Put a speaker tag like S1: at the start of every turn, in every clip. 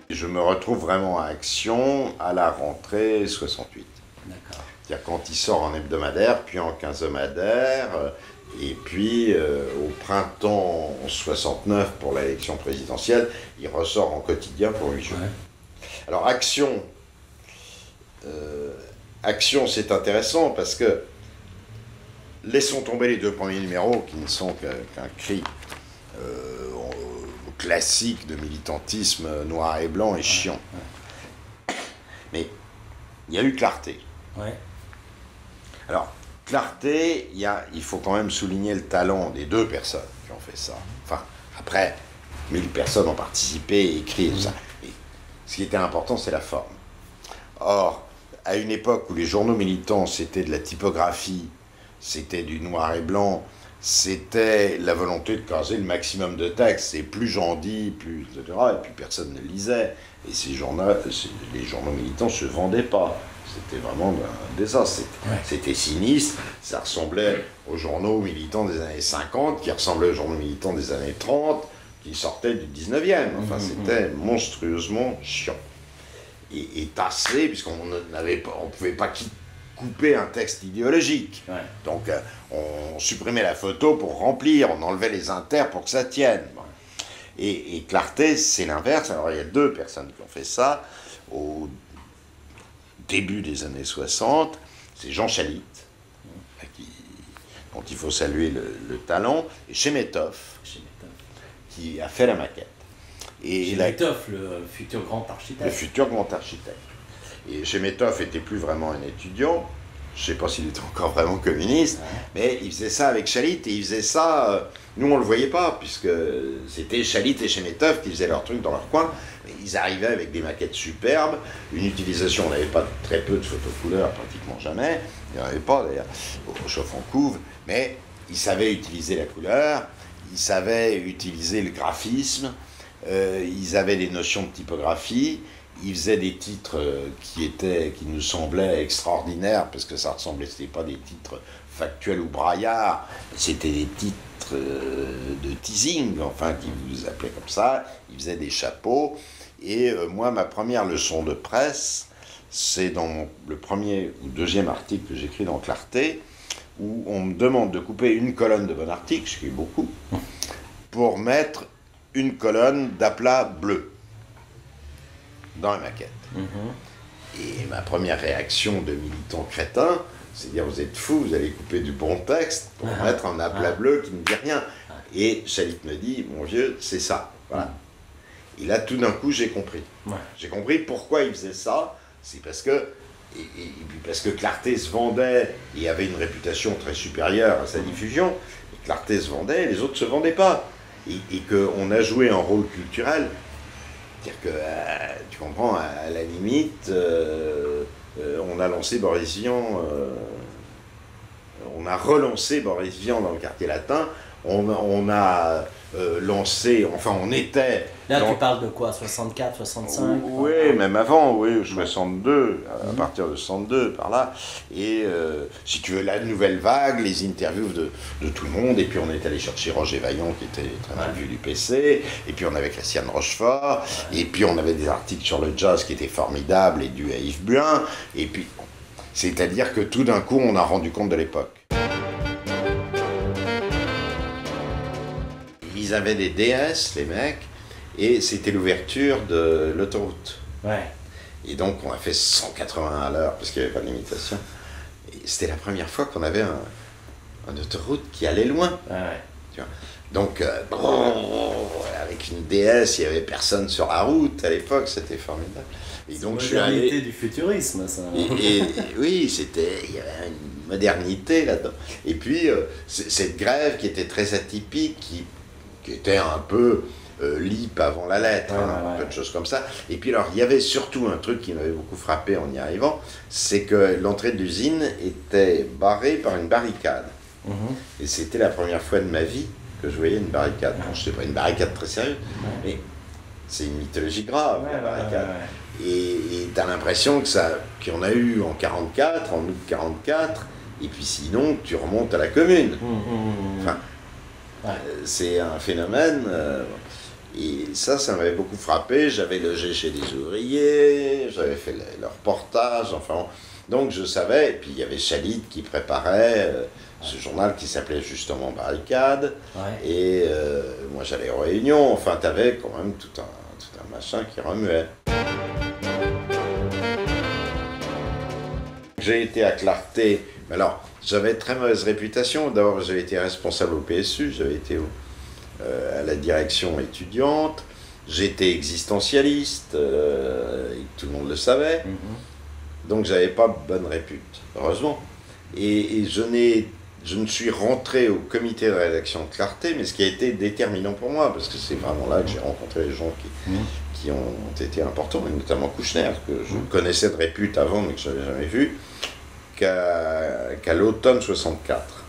S1: Je me retrouve vraiment à Action à la rentrée 68.
S2: D'accord.
S1: C'est-à-dire quand il sort en hebdomadaire, puis en quinzomadaire, et puis au printemps 69 pour l'élection présidentielle, il ressort en quotidien pour 8 jours. Ouais. Alors Action, Action c'est intéressant parce que laissons tomber les deux premiers numéros qui ne sont qu'un cri classique de militantisme noir et blanc et chiant. Ouais. Mais il y a eu Clarté.
S2: Ouais.
S1: Alors, Clarté, il faut quand même souligner le talent des deux personnes qui ont fait ça. Enfin, après, 1000 personnes ont participé, écrit et tout ça. Et ce qui était important, c'est la forme. Or, à une époque où les journaux militants, c'était de la typographie, c'était du noir et blanc, c'était la volonté de caser le maximum de textes, et plus j'en dis, plus, etc., et puis personne ne lisait, et les journaux militants ne se vendaient pas, c'était vraiment un désastre, c'était sinistre, ça ressemblait aux journaux militants des années 50, qui ressemblaient aux journaux militants des années 30, qui sortaient du 19e, enfin c'était monstrueusement chiant, et tassé, puisqu'on ne pouvait pas couper un texte idéologique. Ouais. Donc on supprimait la photo pour remplir, on enlevait les inters pour que ça tienne. Bon. Et Clarté, c'est l'inverse. Alors il y a deux personnes qui ont fait ça au début des années 60. C'est Jean Chalit, dont il faut saluer le talent, et Chemetov, qui a fait la maquette.
S2: Chemetov, le futur grand architecte.
S1: Le futur grand architecte. Et Chemetov n'était plus vraiment un étudiant, je ne sais pas s'il était encore vraiment communiste, mais il faisait ça avec Chalit, et il faisait ça, nous on ne le voyait pas, puisque c'était Chalit et Chemetov qui faisaient leur truc dans leur coin, mais ils arrivaient avec des maquettes superbes, une utilisation, on n'avait pas très peu de photos couleurs, pratiquement jamais, il n'y en avait pas d'ailleurs, au chauffe en couve, mais ils savaient utiliser la couleur, ils savaient utiliser le graphisme, ils avaient des notions de typographie, ils faisaient des titres qui nous semblaient extraordinaires, parce que ça ressemblait, c'était pas des titres factuels ou braillards, c'était des titres de teasing, enfin, qui vous appelaient comme ça, ils faisaient des chapeaux, et moi, ma première leçon de presse, c'est dans le premier ou deuxième article que j'écris dans Clarté, où on me demande de couper une colonne de mon article, je suis beaucoup, pour mettre une colonne d'aplat bleu dans la maquette. Et ma première réaction de militant crétin, c'est de dire, vous êtes fous, vous allez couper du bon texte pour mettre un aplat bleu qui ne dit rien. Et Chalit me dit, mon vieux, c'est ça. Voilà. Et là, tout d'un coup, j'ai compris. J'ai compris pourquoi il faisait ça. C'est parce que, et puis parce que Clarté se vendait et avait une réputation très supérieure à sa diffusion. Et Clarté se vendait, et les autres ne se vendaient pas. Et qu'on a joué un rôle culturel. C'est-à-dire que, tu comprends, à la limite, on a lancé Boris Vian, on a relancé Boris Vian dans le quartier latin, on a lancé, enfin on était...
S2: Là tu parles de quoi, 64, 65 ?
S1: Oui, même avant, oui, 62, à partir de 62, par là. Et si tu veux, la nouvelle vague, les interviews de tout le monde, et puis on est allé chercher Roger Vaillant, qui était très mal vu du PC, et puis on avait Christiane Rochefort, et puis on avait des articles sur le jazz qui étaient formidables, et dus à Yves Buin, et puis... C'est-à-dire que tout d'un coup, on a rendu compte de l'époque. Ils avaient des DS, les mecs, et c'était l'ouverture de l'autoroute.
S2: Ouais.
S1: Et donc, on a fait 180 à l'heure, parce qu'il n'y avait pas de limitation. Et c'était la première fois qu'on avait un autoroute qui allait loin.
S2: Ouais.
S1: Tu vois. Donc, avec une DS, il n'y avait personne sur la route à l'époque, c'était formidable.
S2: Et donc, je suis allé... du futurisme, ça.
S1: Oui, il y avait une modernité là-dedans. Et puis, cette grève qui était très atypique, qui était un peu l'IP avant la lettre, un peu de choses comme ça. Et puis alors, il y avait surtout un truc qui m'avait beaucoup frappé en y arrivant, c'est que l'entrée de l'usine était barrée par une barricade. Et c'était la première fois de ma vie que je voyais une barricade. Bon, je sais pas, une barricade très sérieuse, mais c'est une mythologie grave, la barricade. Et tu as l'impression qu'il y en a eu en 44, en août 44, et puis sinon, tu remontes à la Commune. Enfin, c'est un phénomène. Et ça m'avait beaucoup frappé. J'avais logé chez des ouvriers, j'avais fait le reportage, enfin. Donc je savais, et puis il y avait Chalit qui préparait ce journal qui s'appelait justement Barricade. Et moi j'allais aux réunions, enfin, tu avais quand même tout un machin qui remuait. J'ai été à Clarté, mais alors j'avais très mauvaise réputation. D'abord j'avais été responsable au PSU, j'avais été à la direction étudiante, j'étais existentialiste, et tout le monde le savait, donc j'avais pas bonne répute, heureusement. Et je ne suis rentré au comité de rédaction de Clarté, mais ce qui a été déterminant pour moi, parce que c'est vraiment là que j'ai rencontré les gens qui ont été importants, et notamment Kouchner, que je connaissais de répute avant, mais que je n'avais jamais vu, qu'à l'automne 64.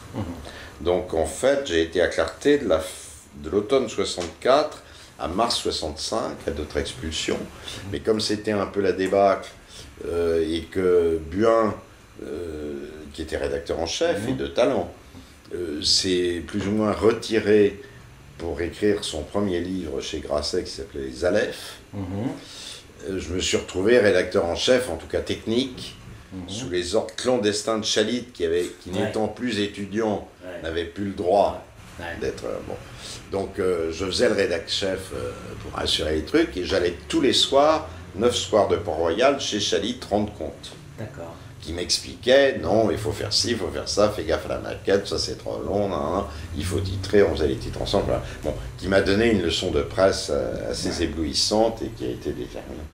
S1: Donc en fait, j'ai été à Clarté de l'automne 64 à mars 65, à d'autres expulsions. Mais comme c'était un peu la débâcle, et que Buin, qui était rédacteur en chef et de talent, s'est plus ou moins retiré pour écrire son premier livre chez Grasset qui s'appelait Les Alephes, je me suis retrouvé rédacteur en chef, en tout cas technique, sous les ordres clandestins de Chalit, qui n'étant plus étudiant, n'avait plus le droit d'être... bon. Donc je faisais le rédac-chef pour assurer les trucs, et j'allais tous les soirs, 9 soirs de Port-Royal, chez Chalit, rendre compte.
S2: D'accord. Qui
S1: m'expliquait, non, il faut faire ci, il faut faire ça, fais gaffe à la maquette, ça c'est trop long, il faut titrer, on faisait les titres ensemble. Voilà. Bon, qui m'a donné une leçon de presse assez éblouissante et qui a été déterminante.